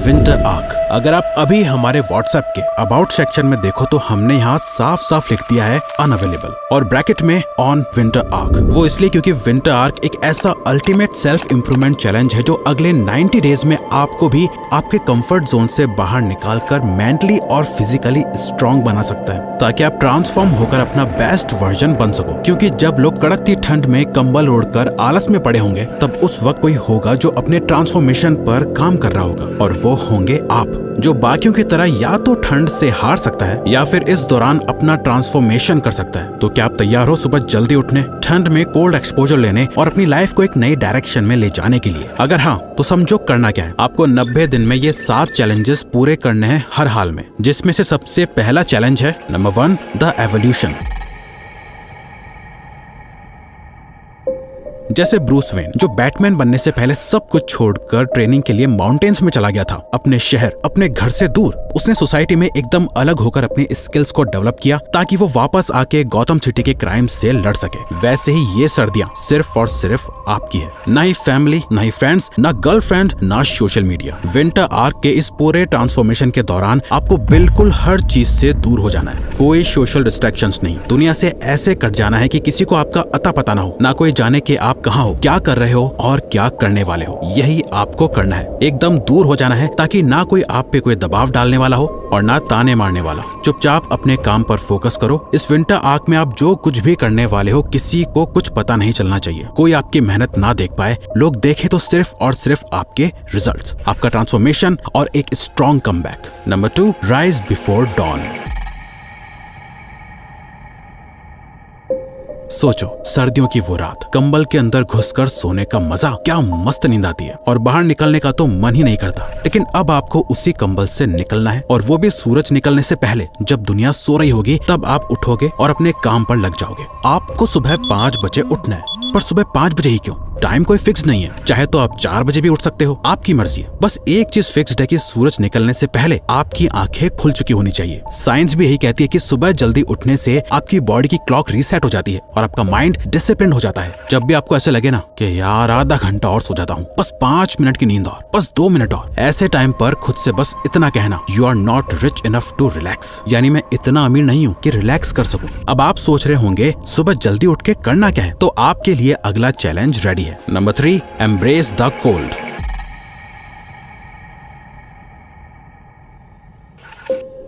Winter arc. अगर आप अभी हमारे व्हाट्सएप के अबाउट सेक्शन में देखो तो हमने यहाँ साफ साफ लिख दिया है अनअवेलेबल और ब्रैकेट में ऑन विंटर आर्क। वो इसलिए क्योंकि विंटर आर्क एक ऐसा अल्टीमेट सेल्फ इंप्रूवमेंट चैलेंज है जो अगले 90 डेज में आपको भी आपके कंफर्ट जोन से बाहर निकालकर मेंटली और फिजिकली स्ट्रांग बना सकता है, ताकि आप ट्रांसफॉर्म होकर अपना बेस्ट वर्जन बन सको। क्योंकि जब लोग कड़कती ठंड में कंबल ओढ़कर आलस में पड़े होंगे, तब उस वक्त कोई होगा जो अपने ट्रांसफॉर्मेशन पर काम कर रहा होगा, और वो होंगे आप, जो बाकियों की तरह या तो ठंड से हार सकता है या फिर इस दौरान अपना ट्रांसफॉर्मेशन कर सकता है। तो क्या आप तैयार हो सुबह जल्दी उठने, ठंड में कोल्ड एक्सपोजर लेने और अपनी लाइफ को एक नई डायरेक्शन में ले जाने के लिए? अगर हाँ, तो समझो करना क्या है। आपको 90 दिन में ये 7 चैलेंजेस पूरे करने हैं हर हाल में, जिसमें से सबसे पहला चैलेंज है नंबर 1, द एवोल्यूशन। जैसे ब्रूस वेन, जो बैटमैन बनने से पहले सब कुछ छोड़कर ट्रेनिंग के लिए माउंटेन्स में चला गया था, अपने शहर, अपने घर से दूर। उसने सोसाइटी में एकदम अलग होकर अपनी स्किल्स को डेवलप किया ताकि वो वापस आके गौतम सिटी के क्राइम से लड़ सके। वैसे ही ये सर्दियां सिर्फ और सिर्फ आपकी है। ना ही फैमिली, ना ही फ्रेंड्स, ना गर्लफ्रेंड, ना सोशल मीडिया। विंटर आर्क के इस पूरे ट्रांसफॉर्मेशन के दौरान आपको बिल्कुल हर चीज से दूर हो जाना है। कोई सोशल डिस्ट्रैक्शंस नहीं। दुनिया से ऐसे कट जाना है कि किसी को आपका अता पता ना हो, ना कोई जाने कि आप कहाँ हो, क्या कर रहे हो और क्या करने वाले हो। यही आपको करना है। एकदम दूर हो जाना है ताकि ना कोई आप पे कोई दबाव डालने वाला हो और ना ताने मारने वाला। चुपचाप अपने काम पर फोकस करो। इस विंटर आर्क में आप जो कुछ भी करने वाले हो, किसी को कुछ पता नहीं चलना चाहिए। कोई आपकी मेहनत ना देख पाए। लोग देखें तो सिर्फ और सिर्फ आपके रिजल्ट्स, आपका ट्रांसफॉर्मेशन और एक strong comeback. Number 2, rise before don. सोचो, सर्दियों की वो रात, कंबल के अंदर घुसकर सोने का मजा, क्या मस्त नींद आती है और बाहर निकलने का तो मन ही नहीं करता। लेकिन अब आपको उसी कंबल से निकलना है, और वो भी सूरज निकलने से पहले। जब दुनिया सो रही होगी तब आप उठोगे और अपने काम पर लग जाओगे। आपको सुबह 5 बजे उठना है, पर सुबह 5 बजे ही क्यों? टाइम कोई फिक्स नहीं है। चाहे तो आप 4 बजे भी उठ सकते हो, आपकी मर्जी है। बस एक चीज फिक्स्ड है कि सूरज निकलने से पहले आपकी आंखें खुल चुकी होनी चाहिए। साइंस भी यही कहती है कि सुबह जल्दी उठने से आपकी बॉडी की क्लॉक रीसेट हो जाती है और आपका माइंड डिसिप्लिन हो जाता है। जब भी आपको ऐसे लगे ना कि यार आधा घंटा और सो जाता हूँ, बस 5 मिनट की नींद और, बस 2 मिनट और, ऐसे टाइम पर खुद से बस इतना कहना, you are not rich enough to relax, यानी मैं इतना अमीर नहीं हूँ कि रिलैक्स कर सकूं। अब आप सोच रहे होंगे सुबह जल्दी उठ के करना क्या है, तो आपके लिए अगला चैलेंज रेडी है। Number 3, embrace the cold.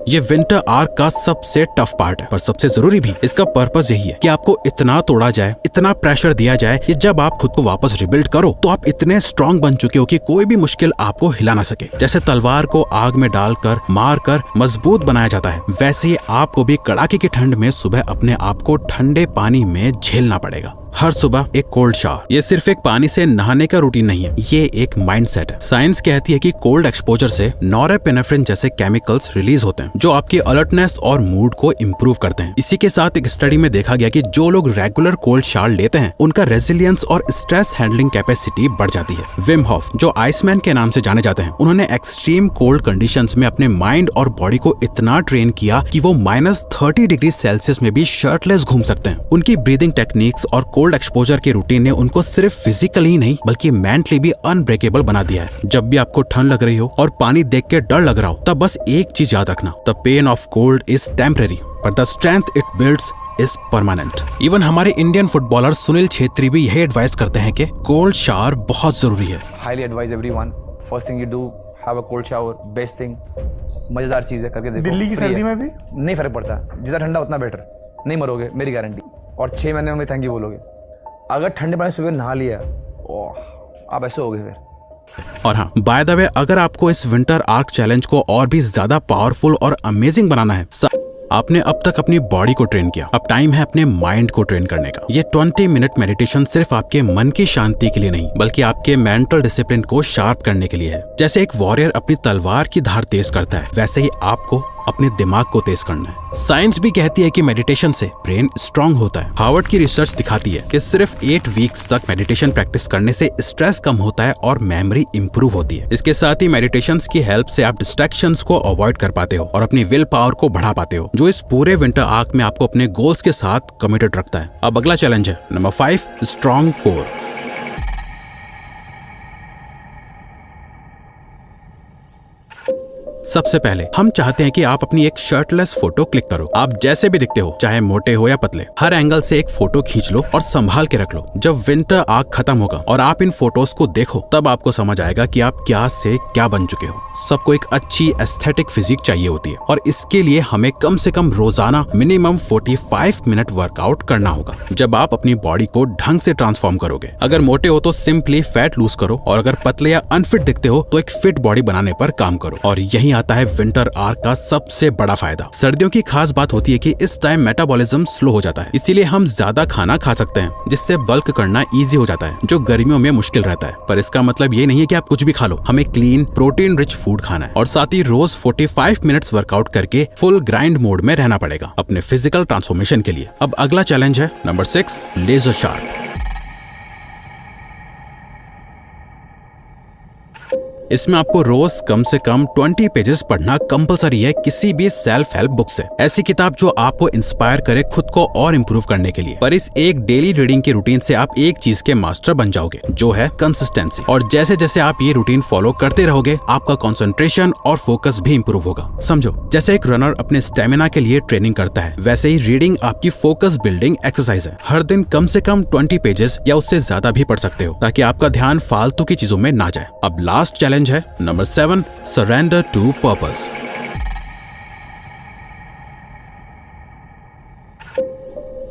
ये विंटर आर्क का सबसे टफ पार्ट है, पर सबसे जरूरी भी। इसका पर्पस यही है कि आपको इतना तोड़ा जाए, इतना प्रेशर दिया जाए कि जब आप खुद को वापस रिबिल्ड करो तो आप इतने स्ट्रांग बन चुके हो कि कोई भी मुश्किल आपको हिला ना सके। जैसे तलवार को आग में डालकर मारकर मजबूत बनाया जाता है, वैसे ही आपको भी कड़ाके की ठंड में सुबह अपने आप को ठंडे पानी में झेलना पड़ेगा। हर सुबह एक कोल्ड शावर। ये सिर्फ एक पानी से नहाने का रूटीन नहीं है, ये एक माइंडसेट है। साइंस कहती है कि कोल्ड एक्सपोजर से नॉरेपेनेफ्रिन जैसे केमिकल्स रिलीज होते हैं, जो आपकी अलर्टनेस और मूड को इम्प्रूव करते हैं। इसी के साथ एक स्टडी में देखा गया कि जो लोग रेगुलर कोल्ड शावर लेते हैं, उनका रेजिलियंस और स्ट्रेस हैंडलिंग कैपेसिटी बढ़ जाती है। विम होफ, जो आइसमैन के नाम से जाने जाते हैं, उन्होंने एक्सट्रीम कोल्ड कंडीशंस में अपने माइंड और बॉडी को इतना ट्रेन किया कि वो -30 डिग्री सेल्सियस में भी शर्टलेस घूम सकते हैं। उनकी ब्रीदिंग टेक्निक्स और कोल्ड एक्सपोजर के रूटीन ने उनको सिर्फ फिजिकली ही नहीं बल्कि मेंटली भी अनब्रेकेबल बना दिया है। जब भी आपको ठंड लग रही हो और पानी देख के डर लग रहा हो, तब बस एक चीज याद रखना, the pain of cold is temporary but the strength it builds is permanent. Even हमारे इंडियन फुटबॉलर सुनील छेत्री भी यही एडवाइस करते हैं कि कोल्ड शावर बहुत जरूरी है। Highly advise everyone, first thing you do have a cold shower, best thing, मजेदार चीज है, करके देखो। दिल्ली की सर्दी में भी नहीं फर्क पड़ता, जितना ठंडा उतना बेटर, नहीं मरोगे मेरी गारंटी, और 6 महीने में थैंक यू बोलोगे। अगर ठंडे पानी सुबह नहा लिया, ओह आप ऐसे हो गए फिर। और हाँ, बाय द वे, अगर आपको इस विंटर आर्क चैलेंज को और भी ज्यादा पावरफुल और अमेजिंग बनाना है, आपने अब तक अपनी बॉडी को ट्रेन किया, अब टाइम है अपने माइंड को ट्रेन करने का। ये 20 मिनट मेडिटेशन सिर्फ आपके मन की शांति के लिए नहीं, बल्कि आपके मेंटल डिसिप्लिन को शार्प करने के लिए है। जैसे एक वॉरियर अपनी तलवार की धार तेज करता है, वैसे ही आपको अपने दिमाग को तेज करना है। साइंस भी कहती है कि मेडिटेशन से ब्रेन स्ट्रांग होता है। हार्वर्ड की रिसर्च दिखाती है कि सिर्फ 8 वीक्स तक मेडिटेशन प्रैक्टिस करने से स्ट्रेस कम होता है और मेमोरी इंप्रूव होती है। इसके साथ ही मेडिटेशन की हेल्प से आप डिस्ट्रैक्शंस को अवॉइड कर पाते हो और अपनी विल पावर को बढ़ा पाते हो, जो इस पूरे विंटर आर्क में आपको अपने गोल्स के साथ कमिटेड रखता है। अब अगला चैलेंज है नंबर 5, स्ट्रॉन्ग कोर। सबसे पहले हम चाहते हैं कि आप अपनी एक शर्टलेस फोटो क्लिक करो। आप जैसे भी दिखते हो, चाहे मोटे हो या पतले, हर एंगल से एक फोटो खींच लो और संभाल के रख लो। जब विंटर आर्क खत्म होगा और आप इन फोटोज को देखो, तब आपको समझ आएगा कि आप क्या से क्या बन चुके हो। सबको एक अच्छी एस्थेटिक फिजिक चाहिए होती है और इसके लिए हमें कम से कम रोजाना मिनिमम 45 मिनट वर्कआउट करना होगा। जब आप अपनी बॉडी को ढंग से ट्रांसफॉर्म करोगे, अगर मोटे हो तो सिंपली फैट लूज करो और अगर पतले या अनफिट दिखते हो तो एक फिट बॉडी बनाने पर काम करो। और यही आता है विंटर आर्क का सबसे बड़ा फायदा। सर्दियों की खास बात होती है कि इस टाइम मेटाबॉलिज्म स्लो हो जाता है, इसीलिए हम ज्यादा खाना खा सकते हैं, जिससे बल्क करना इजी हो जाता है, जो गर्मियों में मुश्किल रहता है। पर इसका मतलब ये नहीं है कि आप कुछ भी खा लो। हमें क्लीन प्रोटीन रिच फूड खाना है और साथ ही रोज 45 मिनट्स वर्कआउट करके फुल ग्राइंड मोड में रहना पड़ेगा अपने फिजिकल ट्रांसफॉर्मेशन के लिए। अब अगला चैलेंज है नंबर 6, लेजर शार्प। इसमें आपको रोज कम से कम 20 पेजेस पढ़ना कंपलसरी है किसी भी सेल्फ हेल्प बुक से। ऐसी किताब जो आपको इंस्पायर करे खुद को और इम्प्रूव करने के लिए। पर इस एक डेली रीडिंग की रूटीन से आप एक चीज के मास्टर बन जाओगे, जो है कंसिस्टेंसी। और जैसे जैसे आप ये रूटीन फॉलो करते रहोगे, आपका कंसंट्रेशन और फोकस भी इम्प्रूव होगा। समझो, जैसे एक रनर अपने स्टेमिना के लिए ट्रेनिंग करता है, वैसे ही रीडिंग आपकी फोकस बिल्डिंग एक्सरसाइज है। हर दिन कम से कम 20 पेजेस या उससे ज्यादा भी पढ़ सकते हो, ताकि आपका ध्यान फालतू की चीजों में ना जाए। अब लास्ट चैलेंज है नंबर 7, सरेंडर टू पर्पस।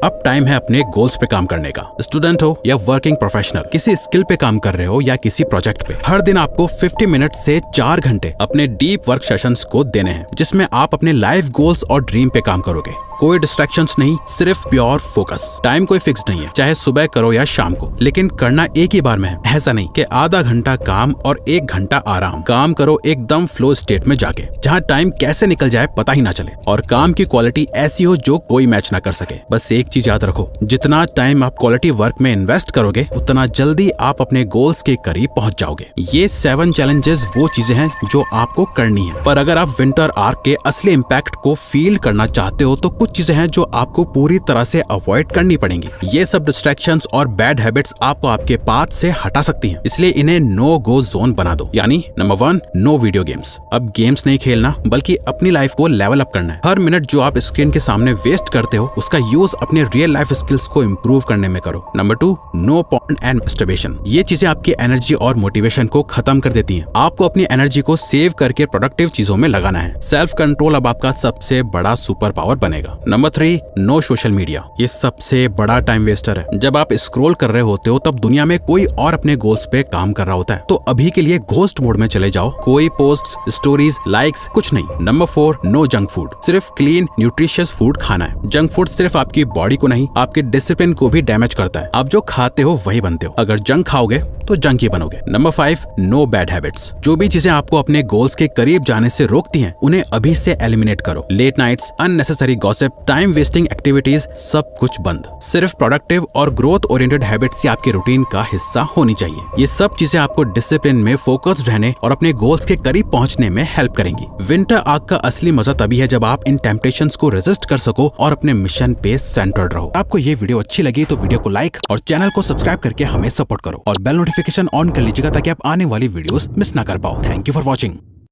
अब टाइम है अपने गोल्स पे काम करने का। स्टूडेंट हो या वर्किंग प्रोफेशनल, किसी स्किल पे काम कर रहे हो या किसी प्रोजेक्ट पे, हर दिन आपको 50 मिनट से 4 घंटे अपने डीप वर्क सेशंस को देने हैं, जिसमें आप अपने लाइफ गोल्स और ड्रीम पे काम करोगे। कोई डिस्ट्रैक्शंस नहीं, सिर्फ प्योर फोकस। टाइम कोई फिक्स नहीं है, चाहे सुबह करो या शाम को, लेकिन करना एक ही बार में है। ऐसा नहीं कि आधा घंटा काम और 1 घंटा आराम। काम करो एकदम फ्लो स्टेट में जाके, जहाँ टाइम कैसे निकल जाए पता ही ना चले, और काम की क्वालिटी ऐसी हो जो कोई मैच ना कर सके। बस एक चीज याद रखो, जितना टाइम आप क्वालिटी वर्क में इन्वेस्ट करोगे, उतना जल्दी आप अपने गोल्स के करीब पहुंच जाओगे। ये 7 चैलेंजेस वो चीजें हैं जो आपको करनी है। पर अगर आप विंटर आर्क के असली इम्पैक्ट को फील करना चाहते हो तो कुछ चीजें हैं जो आपको पूरी तरह से अवॉइड करनी पड़ेंगी। ये सब डिस्ट्रैक्शंस और बैड हैबिट्स आपको आपके पाथ से हटा सकती हैं, इसलिए इन्हें नो गो जोन बना दो। यानी नंबर 1, नो वीडियो गेम्स। अब गेम्स नहीं खेलना, बल्कि अपनी लाइफ को लेवल अप करना है। हर मिनट जो आप स्क्रीन के सामने वेस्ट करते हो, उसका यूज अपने रियल लाइफ स्किल्स को इम्प्रूव करने में करो। Number 2, no porn and masturbation. ये चीजें आपकी एनर्जी और मोटिवेशन को खत्म कर देती हैं। आपको अपनी एनर्जी को सेव करके प्रोडक्टिव चीजों में लगाना है। सेल्फ कंट्रोल अब आपका सबसे बड़ा सुपर पावर बनेगा। Number 3, no social media. ये सबसे बड़ा टाइम वेस्टर है। जब आप स्क्रॉल कर रहे होते हो, तब दुनिया में कोई और अपने गोल्स पे काम कर रहा होता है, तो अभी के लिए घोस्ट मोड में चले जाओ। कोई पोस्ट, स्टोरीज, लाइक्स कुछ नहीं। Number 4, no junk food. सिर्फ क्लीन न्यूट्रिशियस फूड खाना है। जंक फूड सिर्फ आपकी बॉडी को नहीं, आपके डिसिप्लिन को भी डैमेज करता है। आप जो खाते हो वही बनते हो। अगर जंक खाओगे तो जंक ही बनोगे। Number 5, no bad habits. जो भी चीजें आपको अपने गोल्स के करीब जाने से रोकती हैं, उन्हें अभी से एलिमिनेट करो। Late nights, unnecessary gossip, time wasting activities, सब कुछ बंद। सिर्फ प्रोडक्टिव और ग्रोथ ओरिएंटेड हैबिट्स ही आपके रूटीन का हिस्सा होनी चाहिए। ये सब चीजें आपको डिसिप्लिन में फोकस्ड रहने और अपने गोल्स के करीब पहुंचने में हेल्प करेंगी। विंटर आर्क का असली मजा तभी है जब आप इन टेम्पटेशंस को रेजिस्ट कर सको और अपने मिशन पे सेंटर्ड रहो। आपको ये वीडियो अच्छी लगी तो वीडियो को लाइक और चैनल को सब्सक्राइब करके हमें सपोर्ट करो और बेल नोटिफिकेशन ऑन कर लीजिएगा, ताकि आप आने वाली वीडियोस मिस ना कर पाओ। Thank you for watching.